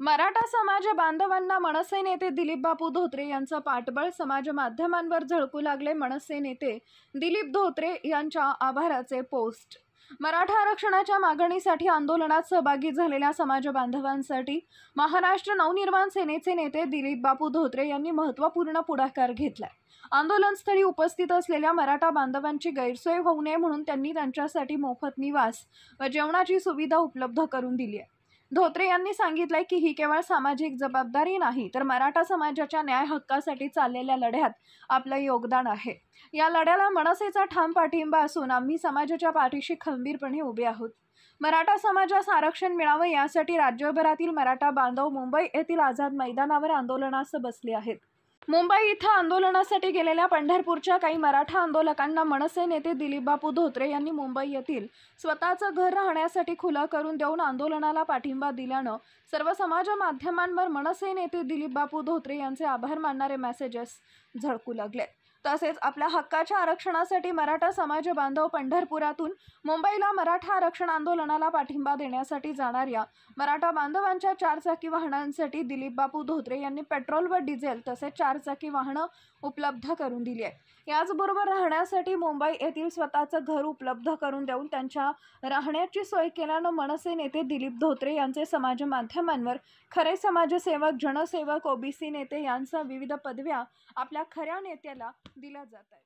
मराठा समाज बांधवांना मनसे नेते दिलीपबापू धोत्रे यांचं पाठबळ समाज माध्यमांवर झळकू लागले। मनसे नेते दिलीप धोत्रे यांच्या आभाराचे पोस्ट। मराठा आरक्षणाच्या मागणीसाठी आंदोलनात सहभागी झालेल्या समाज बांधवांसाठी महाराष्ट्र नवनिर्माण सेनेचे नेते दिलीपबापू धोत्रे यांनी महत्त्वपूर्ण पुढाकार घेतलाय। आंदोलनस्थळी उपस्थित असलेल्या मराठा बांधवांची गैरसोय होऊ नये म्हणून त्यांनी त्यांच्यासाठी मोफत निवास व जेवणाची सुविधा उपलब्ध करून दिली आहे। धोत्रे यांनी सांगितले की ही केवळ सामाजिक जबाबदारी नाही तर मराठा समाजाच्या न्याय हक्कासाठी चाललेल्या लढ्यात आपलं योगदान आहे। या लढ्याला मनसेचा ठाम पाठिंबा असून आम्ही समाजाच्या पाठीशी खंबीरपणे उभे आहोत। मराठा समाजास आरक्षण मिळावं यासाठी राज्यभरातील मराठा बांधव मुंबई येथील आझाद मैदानावर आंदोलनास बसले आहेत। मुंबई इथं आंदोलनासाठी गेलेल्या पंढरपूरच्या काही मराठा आंदोलकांना मनसे नेते दिलीपबापू धोत्रे यांनी मुंबई येथील स्वतःचं घर राहण्यासाठी खुलं करून देऊन आंदोलनाला पाठिंबा दिल्यानं सर्व समाज माध्यमांवर मनसे नेते दिलीपबापू धोत्रे यांचे आभार मानणारे मेसेजेस झळकू लागले। तसेच आपल्या हक्काच्या आरक्षणासाठी मराठा समाज बांधव पंढरपुरातून मुंबईला मराठा आरक्षण आंदोलनाला पाठिंबा देण्यासाठी जाणाऱ्या मराठा बांधवांच्या 4 चाकी वाहनांसाठी दिलीपबापू धोत्रे यांनी पेट्रोल व डिझेल तसेच 4 चाकी वाहनं उपलब्ध करून दिली आहे। याचबरोबर राहण्यासाठी मुंबई येथील स्वतःचं घर उपलब्ध करून देऊन त्यांच्या राहण्याची सोय केल्यानं मनसे नेते दिलीप धोत्रे यांचे समाज माध्यमांवर खरे समाजसेवक, जनसेवक, ओबीसी नेते यांचा विविध पदव्या आपल्या खऱ्या नेत्याला दिल्या जात आहेत।